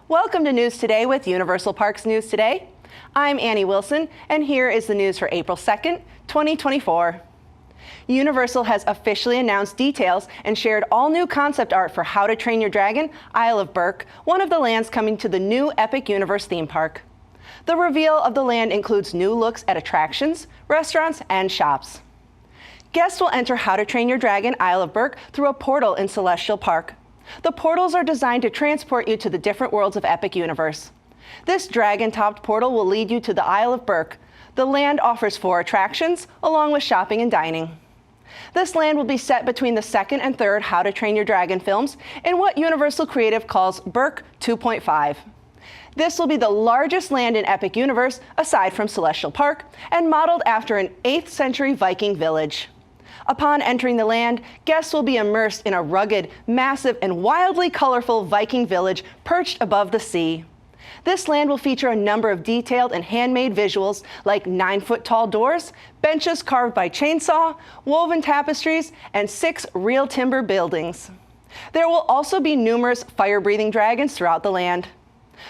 Welcome to News Today with Universal Parks News Today. I'm Annie Wilson, and here is the news for April 2nd, 2024. Universal has officially announced details and shared all new concept art for How to Train Your Dragon, Isle of Berk, one of the lands coming to the new Epic Universe theme park. The reveal of the land includes new looks at attractions, restaurants, and shops. Guests will enter How to Train Your Dragon, Isle of Berk through a portal in Celestial Park. The portals are designed to transport you to the different worlds of Epic Universe. This dragon-topped portal will lead you to the Isle of Berk. The land offers 4 attractions, along with shopping and dining. This land will be set between the second and third How to Train Your Dragon films in what Universal Creative calls Berk 2.5. This will be the largest land in Epic Universe, aside from Celestial Park, and modeled after an 8th century Viking village. Upon entering the land, guests will be immersed in a rugged, massive, and wildly colorful Viking village perched above the sea. This land will feature a number of detailed and handmade visuals like 9-foot-tall doors, benches carved by chainsaw, woven tapestries, and 6 real timber buildings. There will also be numerous fire-breathing dragons throughout the land.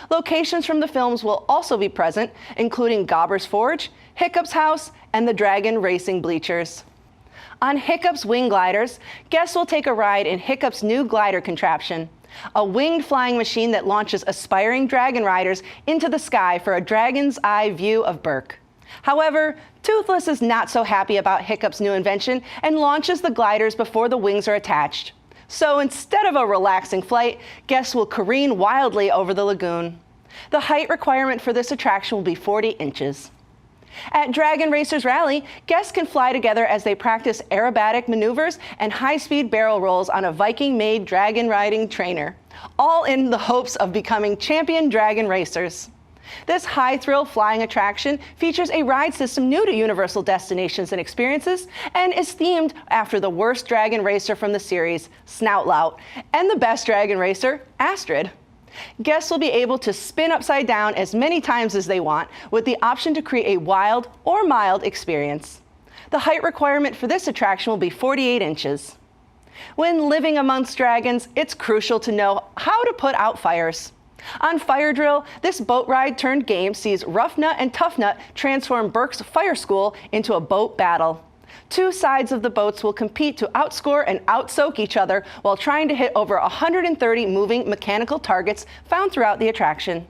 Locations from the films will also be present, including Gobber's Forge, Hiccup's house, and the Dragon Racing Bleachers. On Hiccup's wing gliders, guests will take a ride in Hiccup's new glider contraption, a winged flying machine that launches aspiring dragon riders into the sky for a dragon's eye view of Berk. However, Toothless is not so happy about Hiccup's new invention and launches the gliders before the wings are attached. So instead of a relaxing flight, guests will careen wildly over the lagoon. The height requirement for this attraction will be 40 inches. At Dragon Racers Rally, guests can fly together as they practice aerobatic maneuvers and high-speed barrel rolls on a Viking-made dragon riding trainer, all in the hopes of becoming champion dragon racers. This high-thrill flying attraction features a ride system new to Universal Destinations and Experiences and is themed after the worst dragon racer from the series, Snoutlout, and the best dragon racer, Astrid. Guests will be able to spin upside down as many times as they want, with the option to create a wild or mild experience. The height requirement for this attraction will be 48 inches. When living amongst dragons, it's crucial to know how to put out fires. On Fire Drill, this boat ride turned game sees Rough Nut and Tough Nut transform Berk's fire school into a boat battle. 2 sides of the boats will compete to outscore and outsoak each other while trying to hit over 130 moving mechanical targets found throughout the attraction.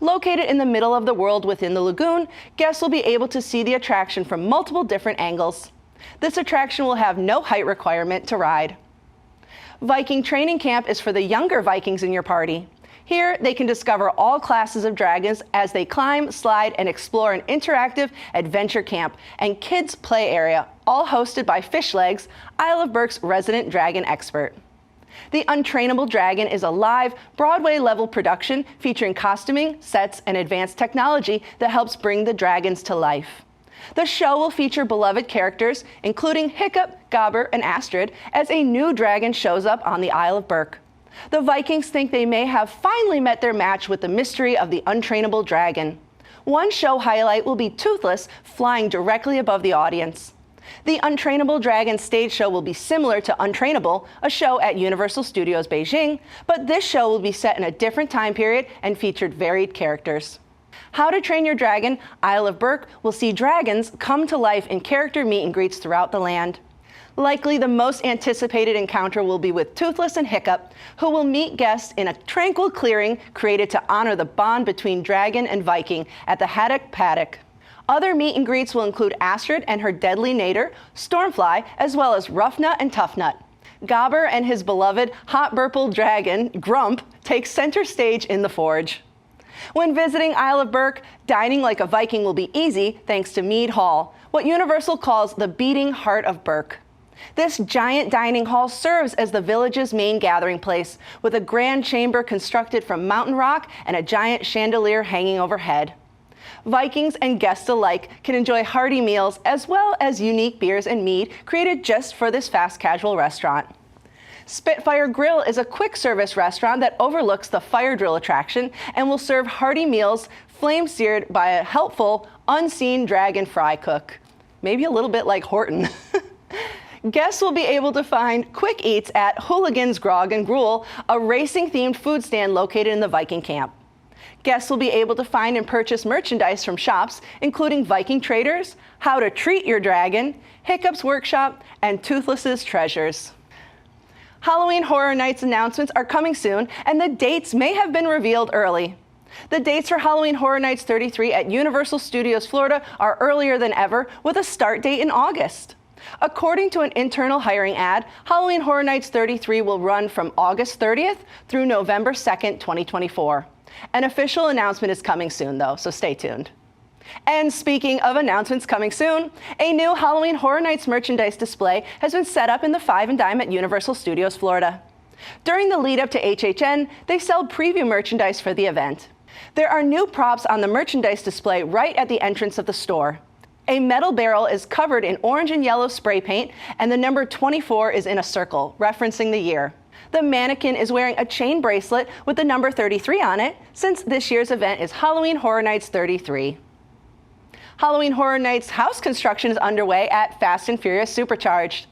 Located in the middle of the world within the lagoon, guests will be able to see the attraction from multiple different angles. This attraction will have no height requirement to ride. Viking Training Camp is for the younger Vikings in your party. Here, they can discover all classes of dragons as they climb, slide, and explore an interactive adventure camp and kids' play area, all hosted by Fishlegs, Isle of Berk's resident dragon expert. The Untrainable Dragon is a live, Broadway-level production featuring costuming, sets, and advanced technology that helps bring the dragons to life. The show will feature beloved characters, including Hiccup, Gobber, and Astrid, as a new dragon shows up on the Isle of Berk. The Vikings think they may have finally met their match with the mystery of the untrainable dragon. One show highlight will be Toothless flying directly above the audience. The Untrainable Dragon stage show will be similar to Untrainable, a show at Universal Studios Beijing, but this show will be set in a different time period and featured varied characters. How to Train Your Dragon, Isle of Berk will see dragons come to life in character meet and greets throughout the land. Likely the most anticipated encounter will be with Toothless and Hiccup, who will meet guests in a tranquil clearing created to honor the bond between dragon and Viking at the Haddock Paddock. Other meet and greets will include Astrid and her deadly nader, Stormfly, as well as Rough Nut and Tough Nut. Gobber and his beloved hot purple dragon, Grump, take center stage in the Forge. When visiting Isle of Berk, dining like a Viking will be easy thanks to Mead Hall, what Universal calls the beating heart of Berk. This giant dining hall serves as the village's main gathering place, with a grand chamber constructed from mountain rock and a giant chandelier hanging overhead. Vikings and guests alike can enjoy hearty meals as well as unique beers and mead created just for this fast casual restaurant. Spitfire Grill is a quick service restaurant that overlooks the Fire Drill attraction and will serve hearty meals flame-seared by a helpful, unseen dragon fry cook. Maybe a little bit like Horton. Guests will be able to find quick eats at Hooligans Grog and Gruel, a racing-themed food stand located in the Viking camp. Guests will be able to find and purchase merchandise from shops, including Viking Traders, How to Treat Your Dragon, Hiccup's Workshop, and Toothless's Treasures. Halloween Horror Nights announcements are coming soon, and the dates may have been revealed early. The dates for Halloween Horror Nights 33 at Universal Studios Florida are earlier than ever, with a start date in August. According to an internal hiring ad, Halloween Horror Nights 33 will run from August 30th through November 2nd, 2024. An official announcement is coming soon, though, so stay tuned. And speaking of announcements coming soon, a new Halloween Horror Nights merchandise display has been set up in the Five and Dime at Universal Studios Florida. During the lead up to HHN, they sell preview merchandise for the event. There are new props on the merchandise display right at the entrance of the store. A metal barrel is covered in orange and yellow spray paint, and the number 24 is in a circle, referencing the year. The mannequin is wearing a chain bracelet with the number 33 on it, since this year's event is Halloween Horror Nights 33. Halloween Horror Nights house construction is underway at Fast and Furious Supercharged.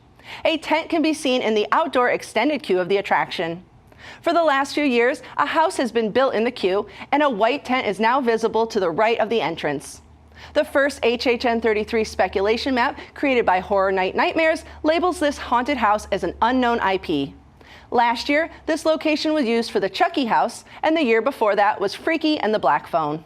A tent can be seen in the outdoor extended queue of the attraction. For the last few years, a house has been built in the queue, and a white tent is now visible to the right of the entrance. The first HHN 33 speculation map, created by Horror Night Nightmares, labels this haunted house as an unknown IP. Last year, this location was used for the Chucky house, and the year before that was Freaky and the Black Phone.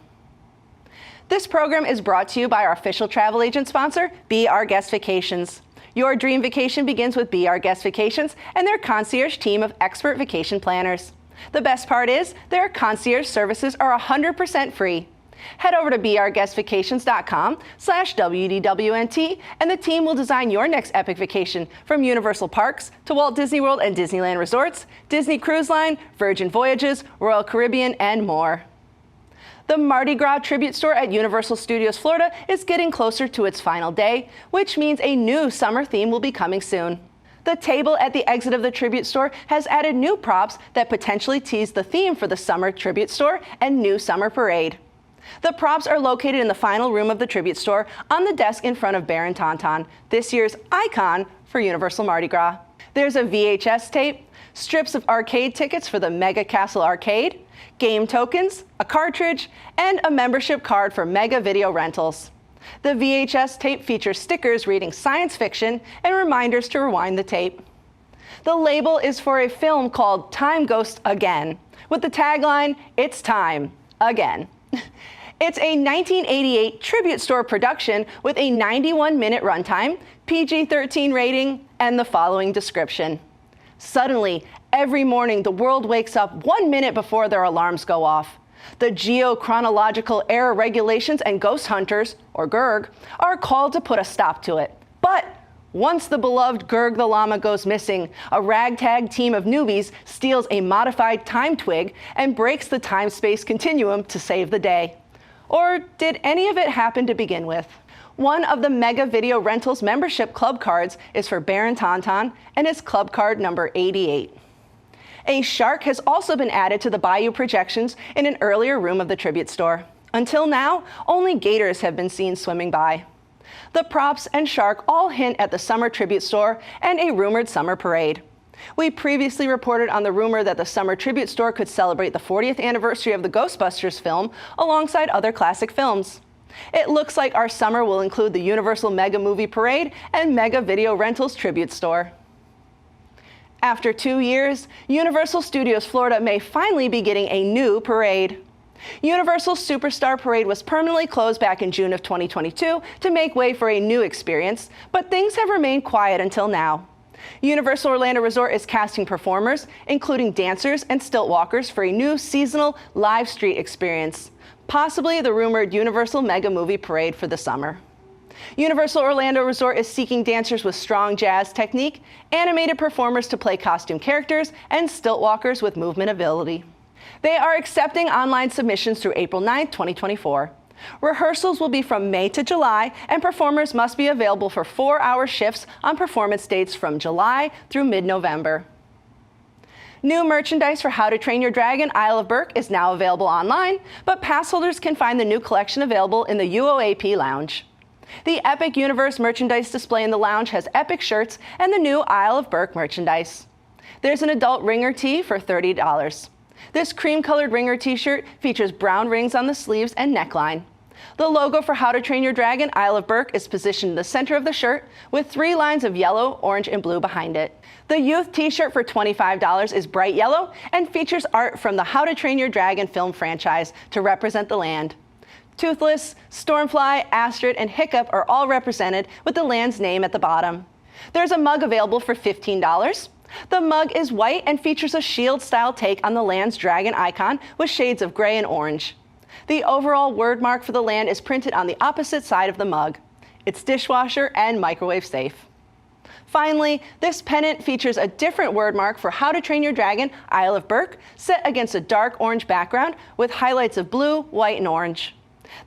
This program is brought to you by our official travel agent sponsor, Be Our Guest Vacations. Your dream vacation begins with Be Our Guest Vacations and their concierge team of expert vacation planners. The best part is, their concierge services are 100% free. Head over to beourguestvacations.com/WDWNT and the team will design your next epic vacation, from Universal Parks to Walt Disney World and Disneyland Resorts, Disney Cruise Line, Virgin Voyages, Royal Caribbean, and more. The Mardi Gras tribute store at Universal Studios Florida is getting closer to its final day, which means a new summer theme will be coming soon. The table at the exit of the tribute store has added new props that potentially tease the theme for the summer tribute store and new summer parade. The props are located in the final room of the tribute store on the desk in front of Baron Tauntaun, this year's icon for Universal Mardi Gras. There's a VHS tape, strips of arcade tickets for the Mega Castle Arcade, game tokens, a cartridge, and a membership card for Mega Video Rentals. The VHS tape features stickers reading science fiction and reminders to rewind the tape. The label is for a film called Time Ghost Again, with the tagline, "It's Time Again." It's a 1988 tribute store production with a 91-minute runtime, PG-13 rating, and the following description. Suddenly, every morning the world wakes up 1 minute before their alarms go off. The geochronological error regulations and ghost hunters, or GERG, are called to put a stop to it. But once the beloved Gerg the llama goes missing, a ragtag team of newbies steals a modified time twig and breaks the time-space continuum to save the day. Or did any of it happen to begin with? One of the Mega Video Rentals membership club cards is for Baron Tauntaun and is club card number 88. A shark has also been added to the Bayou projections in an earlier room of the tribute store. Until now, only gators have been seen swimming by. The props and shark all hint at the summer tribute store and a rumored summer parade. We previously reported on the rumor that the summer tribute store could celebrate the 40th anniversary of the Ghostbusters film alongside other classic films. It looks like our summer will include the Universal Mega Movie Parade and Mega Video Rentals Tribute Store. After 2 years, Universal Studios Florida may finally be getting a new parade. Universal Superstar Parade was permanently closed back in June of 2022 to make way for a new experience, but things have remained quiet until now. Universal Orlando Resort is casting performers, including dancers and stilt walkers, for a new seasonal live street experience, possibly the rumored Universal Mega Movie Parade for the summer. Universal Orlando Resort is seeking dancers with strong jazz technique, animated performers to play costume characters, and stilt walkers with movement ability. They are accepting online submissions through April 9, 2024. Rehearsals will be from May to July, and performers must be available for 4-hour shifts on performance dates from July through mid-November. New merchandise for How to Train Your Dragon Isle of Berk is now available online, but pass holders can find the new collection available in the UOAP Lounge. The Epic Universe merchandise display in the lounge has Epic shirts and the new Isle of Berk merchandise. There's an adult ringer tee for $30. This cream-colored ringer t-shirt features brown rings on the sleeves and neckline. The logo for How to Train Your Dragon Isle of Berk is positioned in the center of the shirt with 3 lines of yellow, orange, and blue behind it. The youth t-shirt for $25 is bright yellow and features art from the How to Train Your Dragon film franchise to represent the land. Toothless, Stormfly, Astrid, and Hiccup are all represented with the land's name at the bottom. There's a mug available for $15. The mug is white and features a shield-style take on the land's dragon icon with shades of gray and orange. The overall word mark for the land is printed on the opposite side of the mug. It's dishwasher and microwave safe. Finally, this pennant features a different word mark for How to Train Your Dragon Isle of Berk, set against a dark orange background with highlights of blue, white, and orange.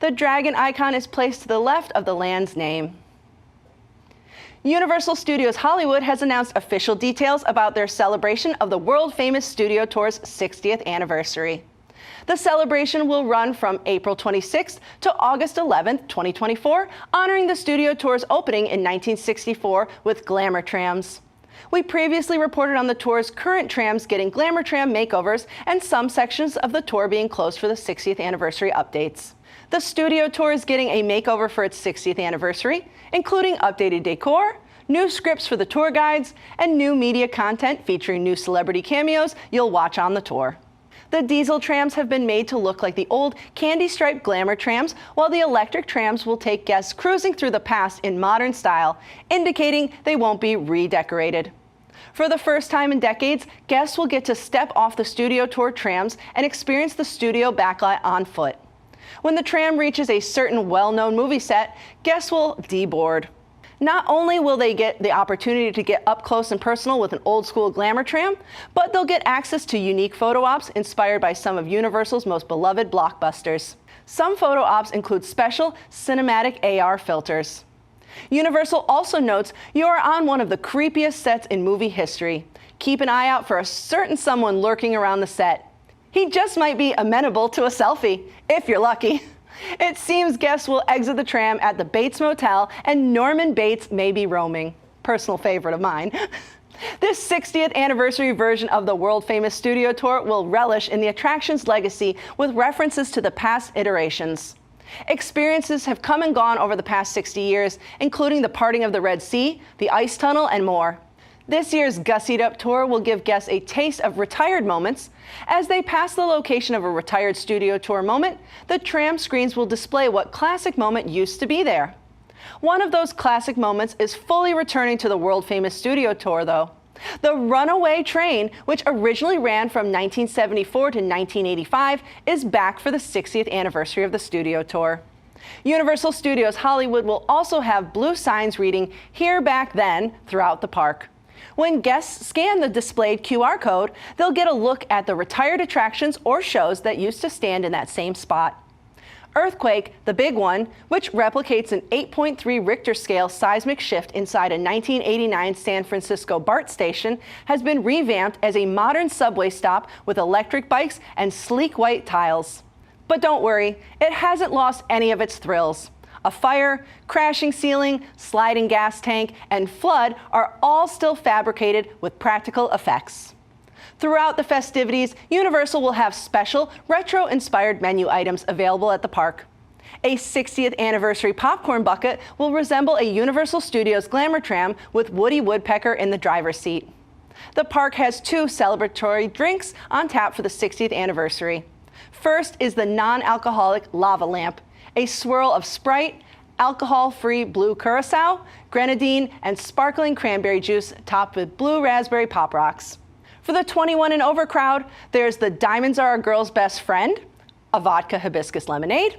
The dragon icon is placed to the left of the land's name. Universal Studios Hollywood has announced official details about their celebration of the world-famous studio tour's 60th anniversary. The celebration will run from April 26th to August 11th, 2024, honoring the studio tour's opening in 1964 with glamour trams. We previously reported on the tour's current trams getting glamour tram makeovers and some sections of the tour being closed for the 60th anniversary updates. The studio tour is getting a makeover for its 60th anniversary, including updated decor, new scripts for the tour guides, and new media content featuring new celebrity cameos you'll watch on the tour. The diesel trams have been made to look like the old candy-striped glamour trams, while the electric trams will take guests cruising through the past in modern style, indicating they won't be redecorated. For the first time in decades, guests will get to step off the studio tour trams and experience the studio backlight on foot. When the tram reaches a certain well-known movie set, guests will deboard. Not only will they get the opportunity to get up close and personal with an old-school glamour tram, but they'll get access to unique photo ops inspired by some of Universal's most beloved blockbusters. Some photo ops include special cinematic AR filters. Universal also notes you are on one of the creepiest sets in movie history. Keep an eye out for a certain someone lurking around the set. He just might be amenable to a selfie, if you're lucky. It seems guests will exit the tram at the Bates Motel and Norman Bates may be roaming. Personal favorite of mine. This 60th anniversary version of the world-famous studio tour will relish in the attraction's legacy with references to the past iterations. Experiences have come and gone over the past 60 years, including the parting of the Red Sea, the Ice Tunnel, and more. This year's Gussied Up tour will give guests a taste of retired moments. As they pass the location of a retired studio tour moment, the tram screens will display what classic moment used to be there. One of those classic moments is fully returning to the world-famous studio tour, though. The Runaway Train, which originally ran from 1974 to 1985, is back for the 60th anniversary of the studio tour. Universal Studios Hollywood will also have blue signs reading "Here Back Then" throughout the park. When guests scan the displayed QR code, they'll get a look at the retired attractions or shows that used to stand in that same spot. Earthquake, the big one, which replicates an 8.3 Richter scale seismic shift inside a 1989 San Francisco BART station, has been revamped as a modern subway stop with electric bikes and sleek white tiles. But don't worry, it hasn't lost any of its thrills. A fire, crashing ceiling, sliding gas tank, and flood are all still fabricated with practical effects. Throughout the festivities, Universal will have special, retro-inspired menu items available at the park. A 60th anniversary popcorn bucket will resemble a Universal Studios glamour tram with Woody Woodpecker in the driver's seat. The park has 2 celebratory drinks on tap for the 60th anniversary. First is the non-alcoholic Lava Lamp, a swirl of Sprite, alcohol-free blue curacao, grenadine, and sparkling cranberry juice topped with blue raspberry pop rocks. For the 21 and over crowd, there's the Diamonds Are a Girl's Best Friend, a vodka hibiscus lemonade,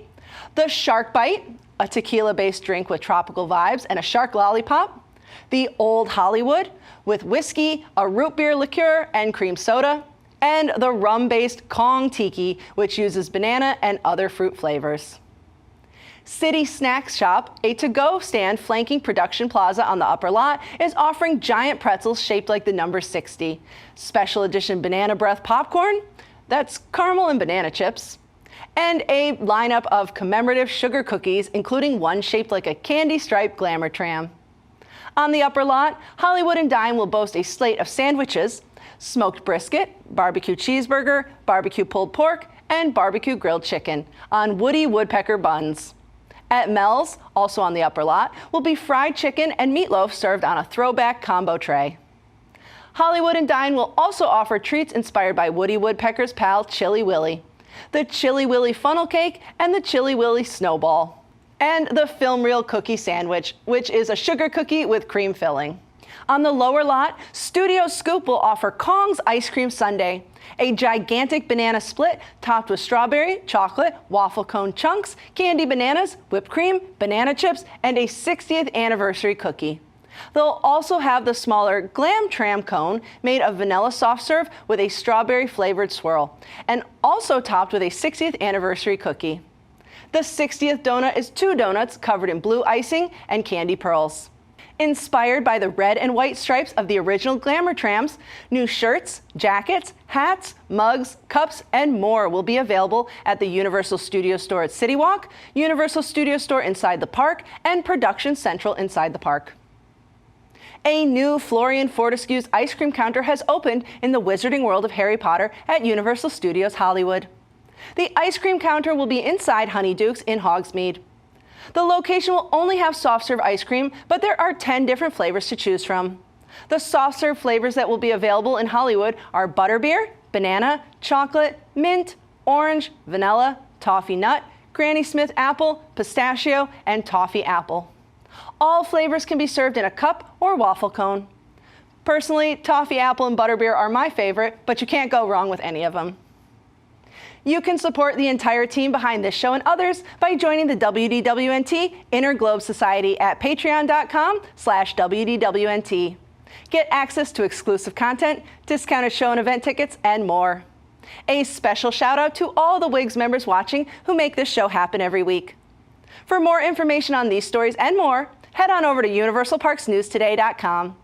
the Shark Bite, a tequila-based drink with tropical vibes and a shark lollipop, the Old Hollywood, with whiskey, a root beer liqueur, and cream soda, and the rum-based Kong Tiki, which uses banana and other fruit flavors. City Snacks Shop, a to-go stand flanking Production Plaza on the upper lot, is offering giant pretzels shaped like the number 60, special edition banana breath popcorn, that's caramel and banana chips, and a lineup of commemorative sugar cookies, including one shaped like a candy-striped glamour tram. On the upper lot, Hollywood and Dine will boast a slate of sandwiches: smoked brisket, barbecue cheeseburger, barbecue pulled pork, and barbecue grilled chicken on woody woodpecker buns. At Mel's, also on the upper lot, will be fried chicken and meatloaf served on a throwback combo tray. Hollywood and Dine will also offer treats inspired by Woody Woodpecker's pal Chili Willy: the Chili Willy funnel cake and the Chili Willy snowball, and the film reel cookie sandwich, which is a sugar cookie with cream filling. On the lower lot, Studio Scoop will offer Kong's Ice Cream Sundae, a gigantic banana split topped with strawberry, chocolate, waffle cone chunks, candy bananas, whipped cream, banana chips, and a 60th anniversary cookie. They'll also have the smaller Glam Tram cone made of vanilla soft serve with a strawberry flavored swirl, and also topped with a 60th anniversary cookie. The 60th donut is 2 donuts covered in blue icing and candy pearls. Inspired by the red and white stripes of the original Glamour Trams, new shirts, jackets, hats, mugs, cups, and more will be available at the Universal Studio Store at City Walk, Universal Studio Store inside the park, and Production Central inside the park. A new Florean Fortescue's ice cream counter has opened in the Wizarding World of Harry Potter at Universal Studios Hollywood. The ice cream counter will be inside Honeyduke's in Hogsmeade. The location will only have soft serve ice cream, but there are 10 different flavors to choose from. The soft serve flavors that will be available in Hollywood are butterbeer, banana, chocolate, mint, orange, vanilla, toffee nut, Granny Smith apple, pistachio, and toffee apple. All flavors can be served in a cup or waffle cone. Personally, toffee apple and butterbeer are my favorite, but you can't go wrong with any of them. You can support the entire team behind this show and others by joining the WDWNT Inner Globe Society at patreon.com/WDWNT. Get access to exclusive content, discounted show and event tickets, and more. A special shout out to all the WIGS members watching who make this show happen every week. For more information on these stories and more, head on over to universalparksnewstoday.com.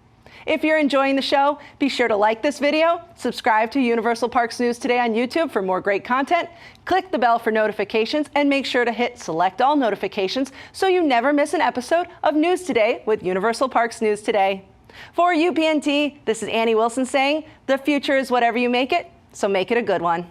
If you're enjoying the show, be sure to like this video, subscribe to Universal Parks News Today on YouTube for more great content, click the bell for notifications, and make sure to hit select all notifications so you never miss an episode of News Today with Universal Parks News Today. For UPNT, this is Annie Wilson saying, the future is whatever you make it, so make it a good one.